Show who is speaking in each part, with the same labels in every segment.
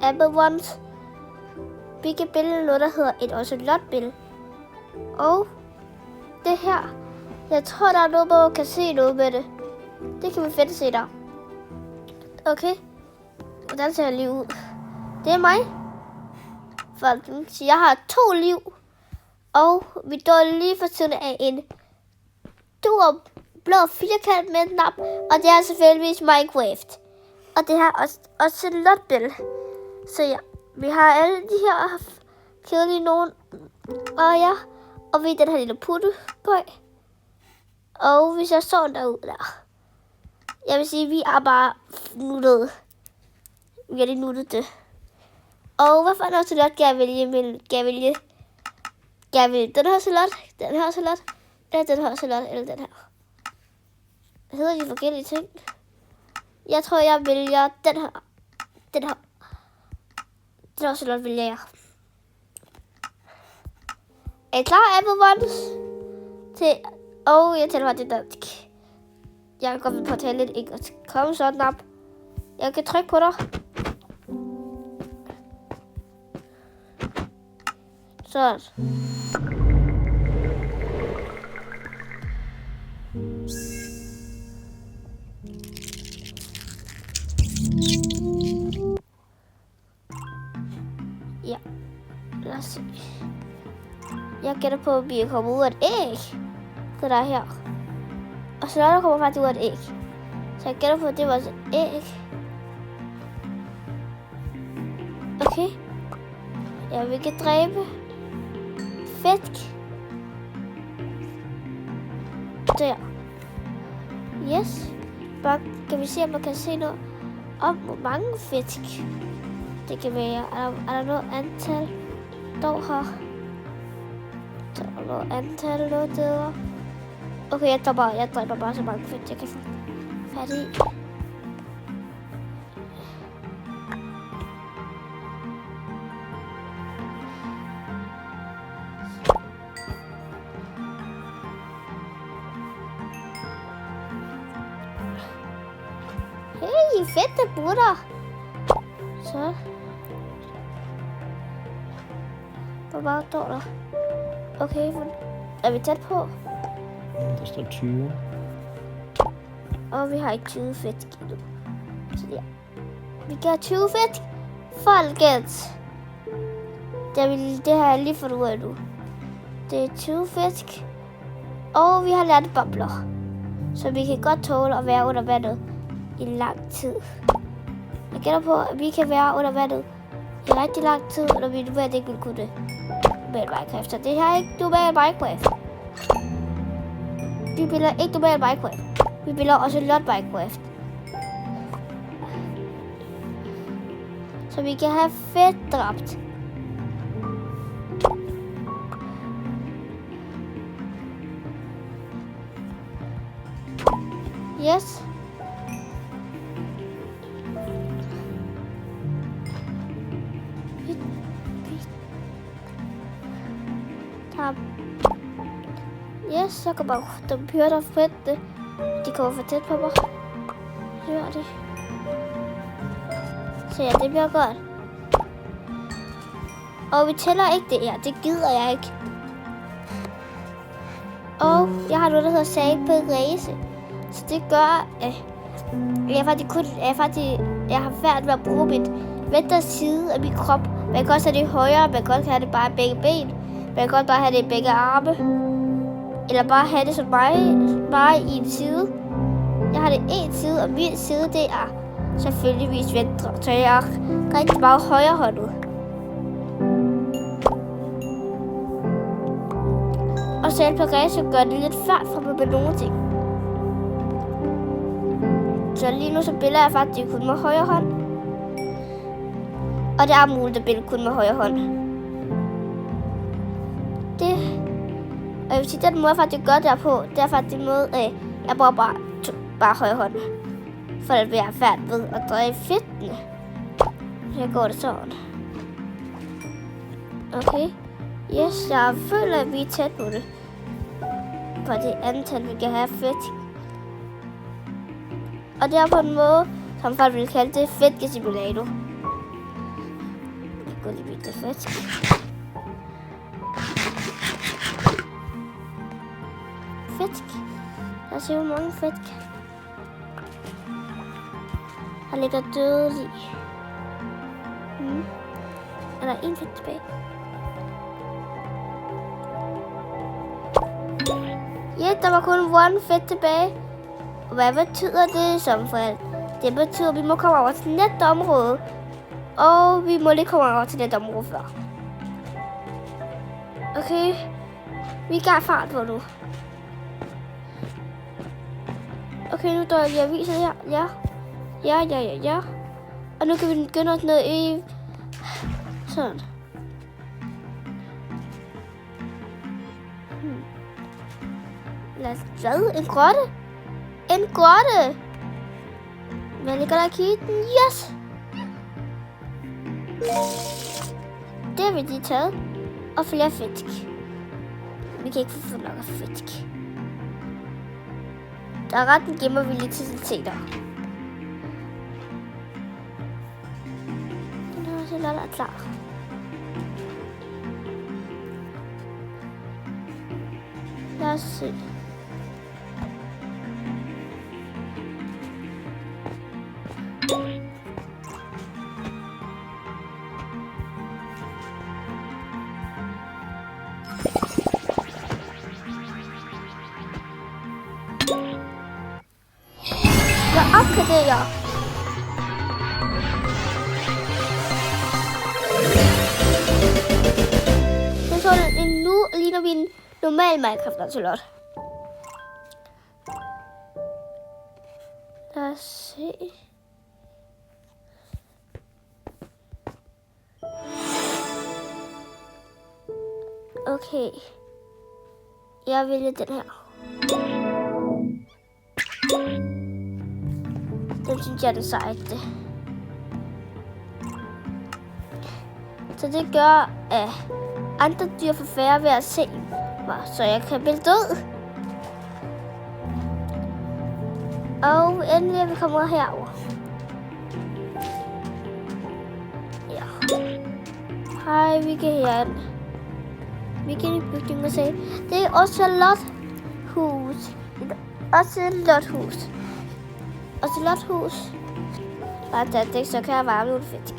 Speaker 1: Apple Ones. Vi kan billede noget, der hedder et ocelotbillede. Og det her, jeg tror, der er noget, hvor man kan se noget med det. Det kan vi fedt se der. Okay. Hvordan ser jeg lige ud? Det er mig. For jeg har 2 liv. Og vi står lige for siden af en stor blå firkant med en knap. Og det er selvfølgelig Minecraft. Og det her også et lotbillede. Så ja, vi har alle de her kedelige nogen. Og ja, og vi er den her lille puttebøj. Og hvis jeg så derud der. Jeg vil sige, vi er bare nuttede. Vi er lidt nuttede. Og hvad for en ocelot kan jeg vælge? Kan jeg vælge den her ocelot, den her ocelot, eller den her ocelot, eller den her? Hvad hedder de forskellige ting? Jeg tror, jeg vælger den her. Den her. Den her ocelot vælger jeg. Er I klar, Apple Ones? Jeg tæller mig til dansk. Jeg kan godt finde på at tale lidt engelsk. Kom sådan op. Jeg kan trykke på dig. Sådan. Ja. Lad os se. Jeg gætter på, at vi er kommet ud af et æg. Så der er her. Og så der kommer faktisk ud af et æg. Så jeg gætter på, at det var et æg. Okay. Ja, vi kan dræbe fisk. Der. Yes. Bare kan vi se, om man kan se noget om, hvor mange fisk det kan være. Er der noget antal dog her? Der er noget antal noget der. Okay, jeg dræber bare så mange fisk, jeg kan få fat i. Hey, fedte butter. Så. Hvor meget står der? Okay, er vi tæt på?
Speaker 2: Der står 20.
Speaker 1: Og vi har ikke 20 fisk endnu. Så ja. Vi kan have 20 fisk. Folkens. Det har jeg lige fundet ud af nu. Det er 20 fisk. Og vi har lært bobler. Så vi kan godt tåle at være under vandet i lang tid. Jeg gætter på, at vi kan være under vandet i rigtig lang tid, når vi nu ikke vil kunne det med Minecraft. Så det her er ikke normalt Minecraft. Vi spiller ikke normalt Minecraft. Vi spiller også lot Minecraft. Så vi kan have fedt dræbt. Yes. Yes, så kan bare dem høre fedt det. De kommer for tæt på mig. Hør det. Så ja, det bliver godt. Og vi tæller ikke det her. Det gider jeg ikke. Og jeg har noget, der hedder sagberæse. Så det gør, at jeg har svært ved at bruge mit venstre side af min krop. Man kan også have det højre, man kan også have det bare begge ben. Man kan også bare have det i begge arme. Eller bare have det som mig, bare i en side. Jeg har det en side, og min side, det er selvfølgelig venstre. Så jeg er rigtig meget højrehåndet. Og sagberæse gør det lidt svært for mig med nogle ting. Så lige nu så spiller jeg faktisk kun med højre hånd. Og det er muligt at spille kun med højre hånd. Og jeg vil sige, den måde jeg faktisk gør der på, det er faktisk en måde, jeg bruger bare højre hånd. For at være færdig ved at dreje fedtene. Så jeg går det sådan. Okay. Yes, jeg føler, at vi er tæt på det. På det antal, vi kan have fedt. Og det er på en måde, som folk vil kalde det fedtgesimulator. gulvbit fisk. Fisk. Lad os se, hvor mange fisk. Der ligger døde i. Er der en fisk tilbage? Ja, der var kun one fisk tilbage. Og hvad betyder det som forældre? Det betyder, at vi må komme over til næste område. Og vi må lige komme over til næste område før. Okay. Vi gør fart på nu. Okay, nu står jeg lige aviser her. Ja. Og nu kan vi begynde os ned i... Sådan. Lad os... Hvad? En grotte? En grotte! Hvad ligger der i kisten? Yes! Det har vi lige taget. Og flere fisk. Vi kan ikke få nok af fisk. Der er ret en gemmer vi lige til der. Den her også er klar. Lad os se. Jeg opgraderer. Men sådan nu ligner vi en normal Minecraft-axolot. Lad os se. Okay. Jeg vælger den her. Den synes jeg er det sejeste. Så det gør, at andre dyr får færre ved at se mig, så jeg kan blive død. Og endelig er vi kommet herover. Ja. Hej, vi kan herind. Vi kan i bygningen og se. Det er ocelothus. Ocelothus. Ocelothus. Bare tag det, så kan jeg varme nogle fisk.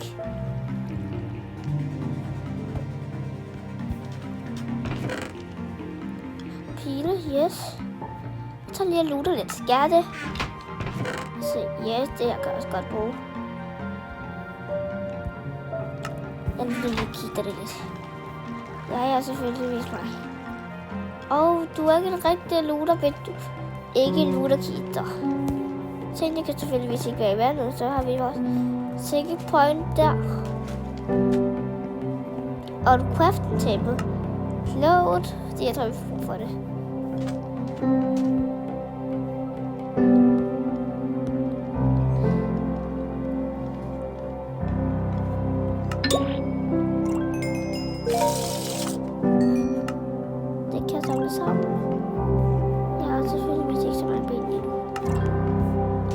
Speaker 1: Pile, yes. Jeg tager lige og lutter lidt. Skal jeg det? Se, yes, det her kan jeg også godt bruge. Jeg vil lige kigge det lidt. Ja, jeg har selvfølgelig vist mig. Og du er ikke en rigtig looter, hvis du ikke en looter-kitter. Tingene kan selvfølgelig ikke være i vandet, så har vi vores second point der. Og du crafting table. Load. Det jeg tror, vi får for det. Det kan jeg samle sammen. Jeg har selvfølgelig ikke så mange ben lige nu.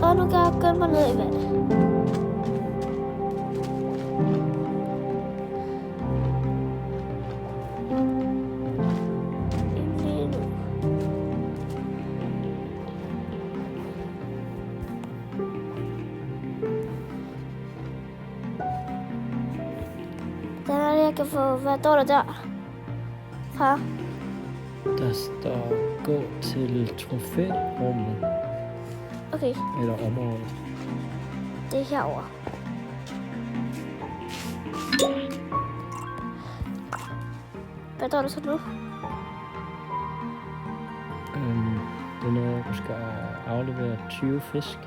Speaker 1: Og nu kan jeg gøre mig ned i vandet. Den er det, jeg kan få. Hvad står der der? Far?
Speaker 2: Der står gå til trofærummet.
Speaker 1: Okay.
Speaker 2: Eller området.
Speaker 1: Det er herovre. Hvad står der så nu?
Speaker 2: Det er noget, du skal aflevere 20 fisk.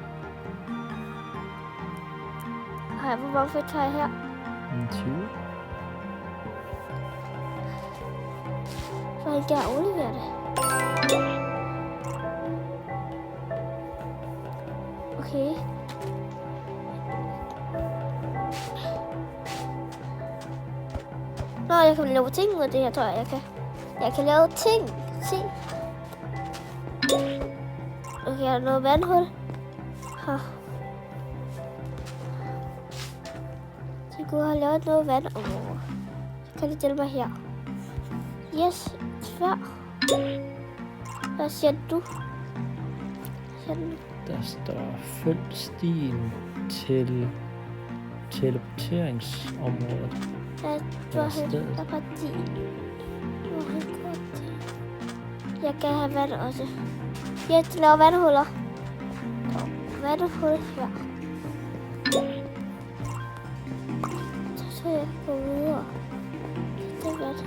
Speaker 1: Hej, hvor mange fisk har jeg her?
Speaker 2: 20.
Speaker 1: Så kan jeg aflevere det. Okay. Nå, jeg kan lave ting ud af det her, tror jeg kan. Jeg kan lave ting. Se. Okay, er der noget vandhul? Her. Så kunne have lavet noget vand over. Så kan det hjælpe mig her. Yes, tvær. Hvad siger du?
Speaker 2: Der står følg stien til teleporteringsområdet.
Speaker 1: Der var din. Jeg kan have vand også. Jeg laver vandhuller. Vandhul her. Så jeg gå videre. Det er godt.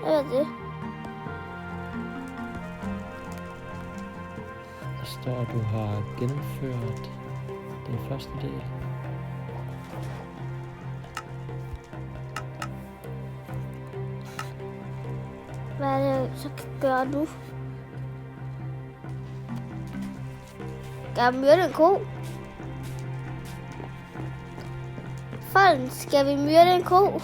Speaker 1: Hvad er det?
Speaker 2: Der står, at du har gennemført den første del.
Speaker 1: Hvad er det, jeg så kan gøre nu? Skal jeg myrde en ko? Folk, skal vi myrde en ko?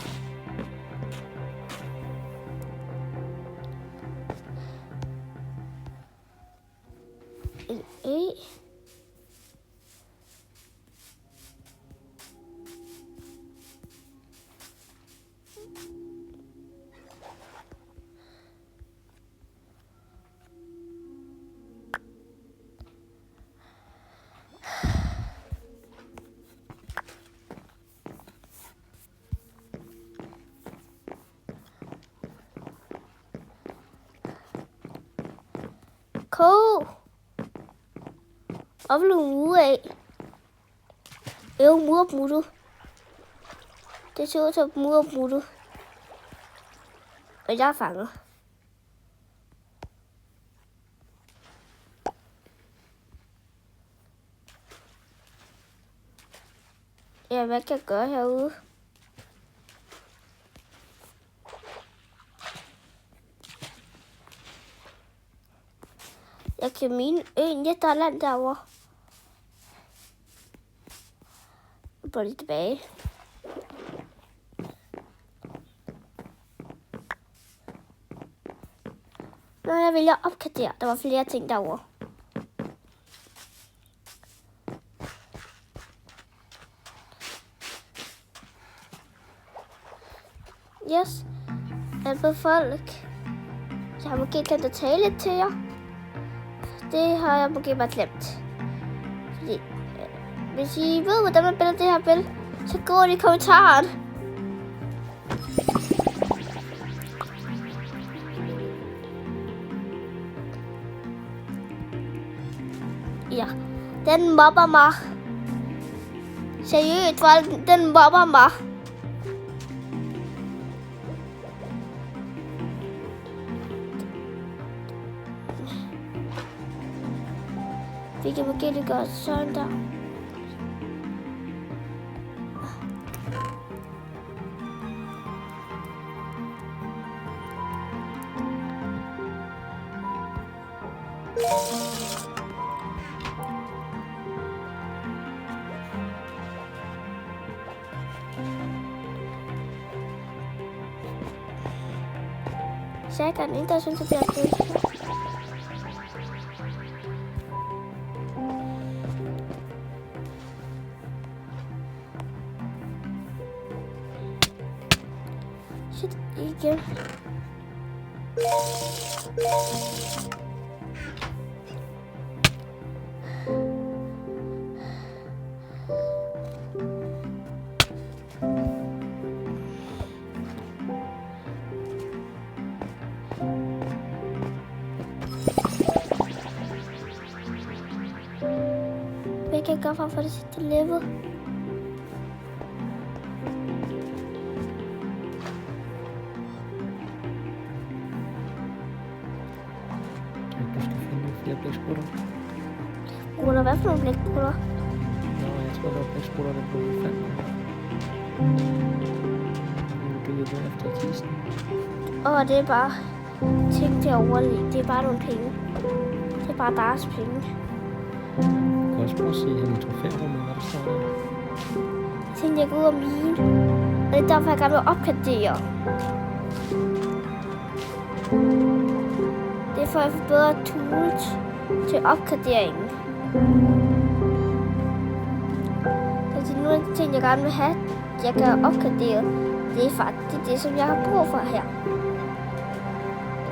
Speaker 1: Ko! Hvad vil du mure af? Murmudu. Det ser ud til at murmudu. Og jeg er fanget. Ja, hvad kan jeg gøre herude? Jeg kan mine øen. Der er land derovre. Jeg går lige tilbage. Nå, jeg vælger opgradere. Der var flere ting derovre. Yes. Hjælpe folk. Jeg har måske glemt at tale lidt til jer. Det har jeg måske bare glemt. Fordi, hvis I ved, hvordan man spiller det her spil, så gå i kommentaren. Ja, den mobber mig. Seriøst, folk, den mobber mig. Vi kan måske lige gøre sådan der. Så jeg kan ikke, der synes, at det er fedt. Shit, igen. Hvad kan jeg gøre for at få det sidste level?
Speaker 2: Du skal finde flere blæksprutter.
Speaker 1: Bruger hvad for nogle blæksprutter?
Speaker 2: Nå, jeg tror, der var blæksprutter, der blev fandt. Du ved det efter kisten.
Speaker 1: Det er bare ting til at overleve. Det er bare nogle penge. Det er bare deres penge.
Speaker 2: Godt. også prøve at se hen i trofærummet, hvad der står der.
Speaker 1: Jeg tænkte, jeg går ud af mine. Og det er derfor, jeg gerne vil opgradere. Det er for at få bedre tools til opgraderingen. Så nu er det ting, jeg gerne vil have, jeg kan opgradere. Det er faktisk det, som jeg har brug for her.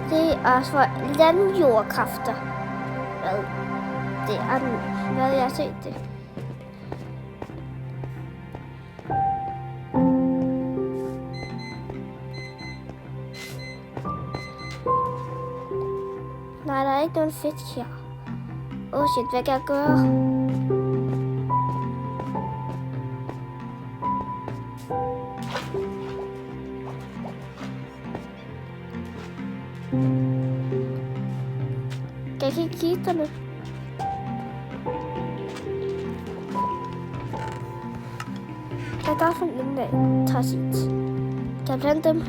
Speaker 1: Det er også for landjordkræfter. Det er hvad jeg har set det. Nej, der er ikke nogen fisk her. Shit, hvad kan jeg gøre? Kan jeg ikke kigge dernede? Jeg kan finde den der træsit. Kan jeg plante dem?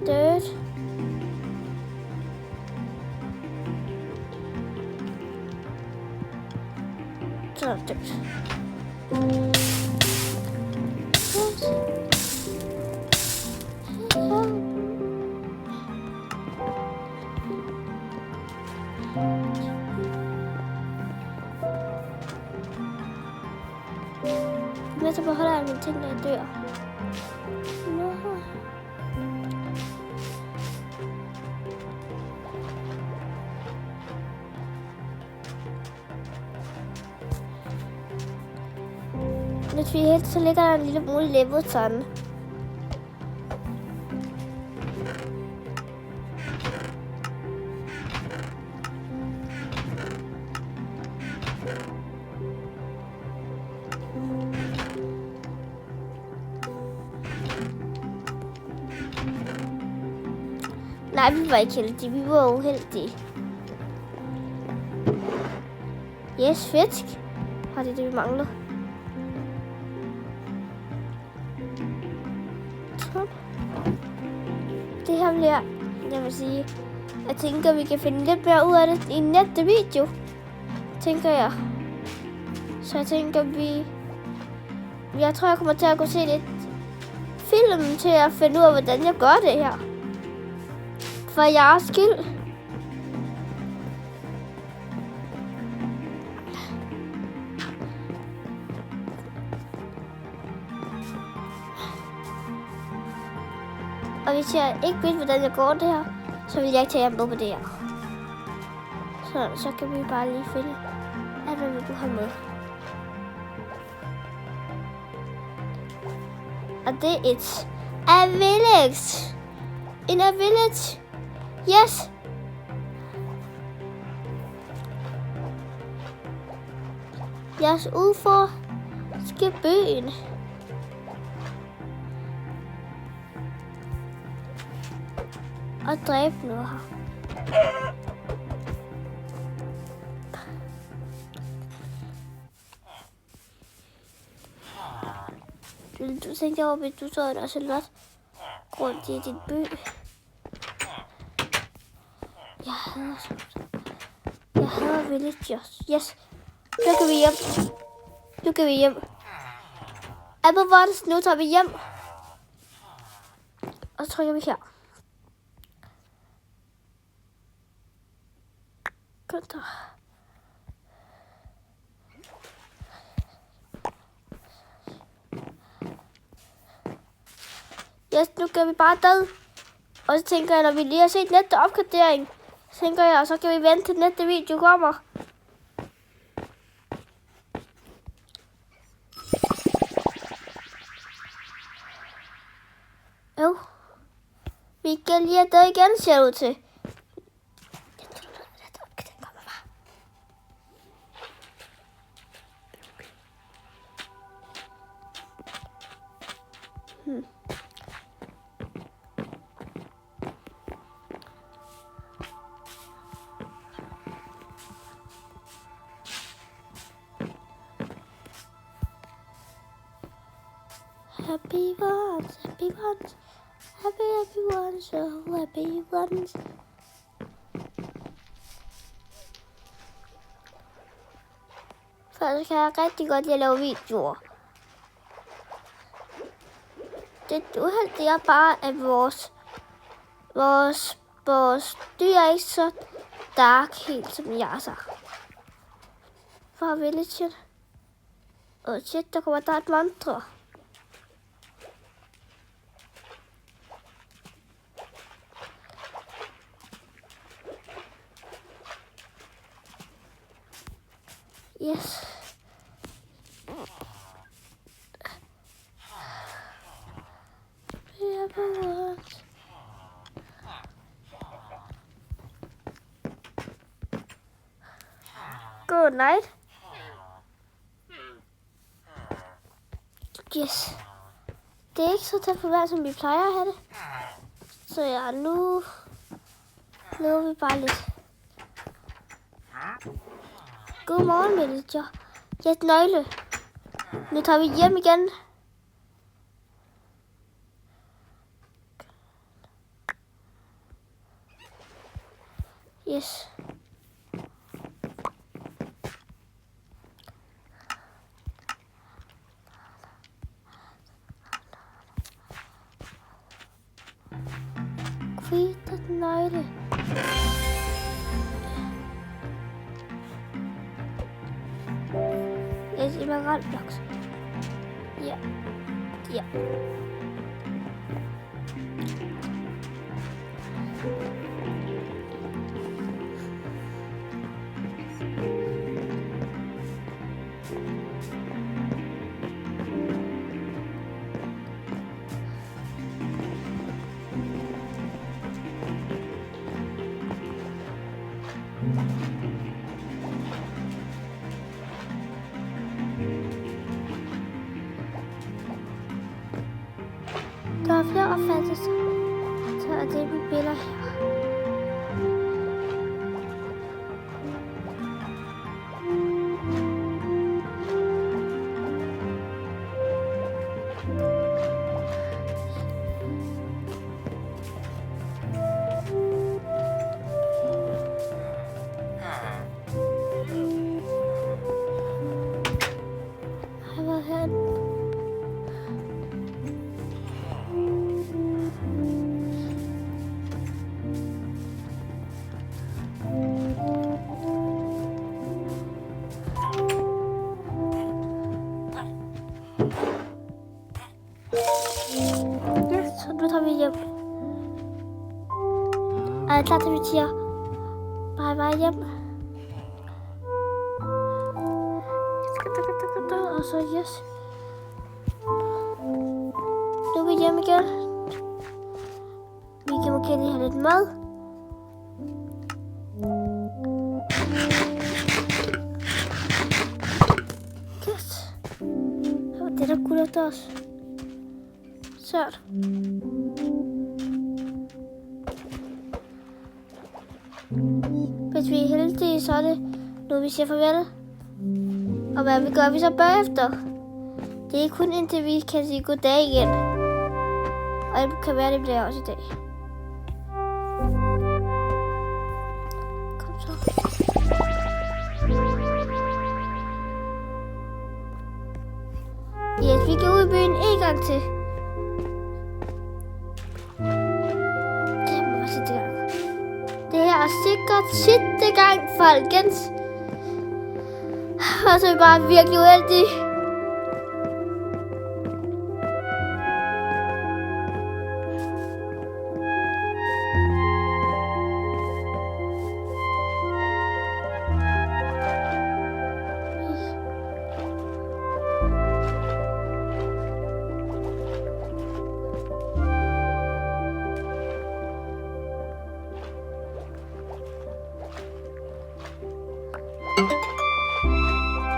Speaker 1: Dirt. Så er det dirt. Men så beholder jeg mine ting, når jeg dør. Hvis vi er helt, så ligger der en lille brun level sådan. Nej, vi var ikke heldige. Vi var uheldige. Yes, fisk. Har det vi mangler? Sådan. Det her bliver, jeg vil sige, jeg tænker, vi kan finde lidt mere ud af det i næste video. Tænker jeg. Så jeg tænker, jeg tror, jeg kommer til at gå se lidt film til at finde ud af, hvordan jeg gør det her. For jeres skyld. Og hvis jeg ikke ved, hvordan jeg går det her, så vil jeg ikke tage jer med på det her. Så kan vi bare lige finde alt, hvad vi kunne have med. Og det er a village. In a village. Yes. Jeres UFO skal byen. Og dræbe noget her. Du tænkte over, hvis du så en ocelot rundt i din by. Jeg hader villagers. Yes. Nu kan vi hjem. Nu kan vi hjem. Applebuns, nu tager vi hjem. Og så trykker vi her. Godt. Yes, nu kan vi bare død. Og så tænker jeg, når vi lige har set næste opgradering, så tænker jeg, og så kan vi vente til næste video kommer. Jo. Vi kan lige have død igen, ser det ud til. Happy ones, happy ones, happy ones, so happy ones. For så kan jeg rigtig godt lide at lave videoer. Det uheldige er bare, at vores dyr er ikke så dark helt, som jeg så. For villagen. Og shit, der kommer der et monster. Yes. Good night. Yes. Det er ikke så tæt på vejr, som vi plejer at have det. Så ja, nu er vi bare lidt. Godmorgen, villager. Jeg har et nøgle. Nu tager vi hjem igen. Yes. Kvittet nøgle. Et emeraldblok. Ja. Ja. Der er flere opfattelser, så er det mit billeder her. Har været herinde. Så nu tager vi hjem. Er jeg klar til, at vi siger bye hjem? Og så yes. Nu er vi hjem igen. Vi kan måske lige have lidt mad. Yes. Det var det, der kunne efter os. Sørt. Hvis vi er heldige, så er det nu, vi siger farvel. Og hvad gør vi så bagefter? Det er kun indtil vi kan sige goddag igen. Og det kan være, det bliver også i dag. Kom så. Yes, vi går ud i byen en gang til. Det her er sikkert sidste gang, folkens. Og så er vi bare virkelig uheldige.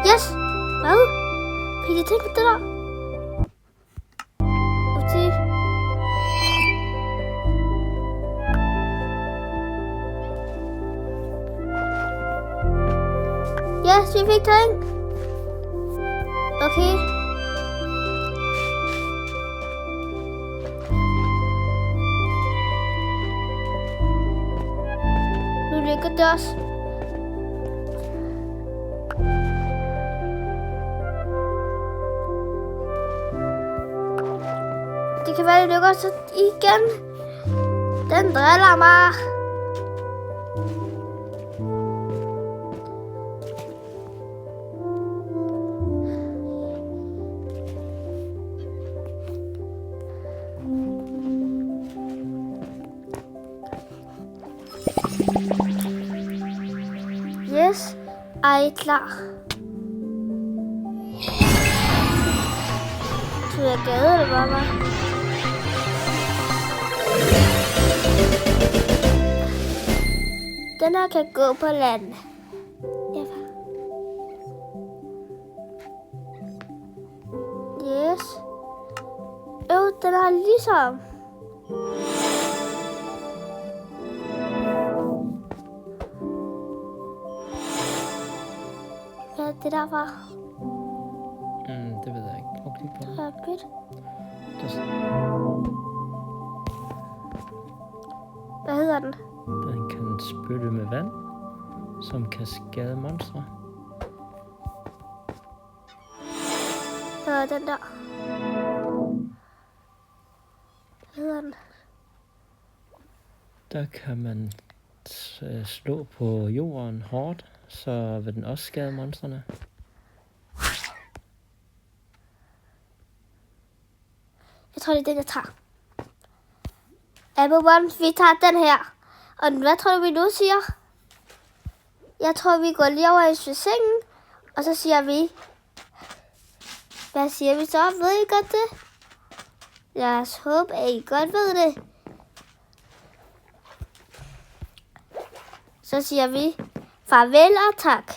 Speaker 1: Yes! Hvad? Fik I tænkt på det der? Okay. Yes, vi fik ting. Okay. Nu ligger det også. Det kan være, det lykkes så igen. Den driller mig. Yes, jeg er klar. Så jeg gad det bare mig. Den her kan gå på land. Ja. Yes. Den har ligesom. Hvad er det derfra?
Speaker 2: Det ved jeg ikke. Prøv at kigge på det.
Speaker 1: Det er pyt. Hvad hedder den?
Speaker 2: Den kan spytte med vand, som kan skade monstre.
Speaker 1: Hvad er den der? Hvad hedder den?
Speaker 2: Der kan man slå på jorden hårdt, så vil den også skade monstrene.
Speaker 1: Jeg tror, det er den, jeg tager. Everyone, vi tager den her. Og hvad tror du, vi nu siger? Jeg tror, vi går lige over i sengen. Og så siger vi... Hvad siger vi så? Ved I godt det? Lad os håbe, at I godt ved det. Så siger vi farvel og tak.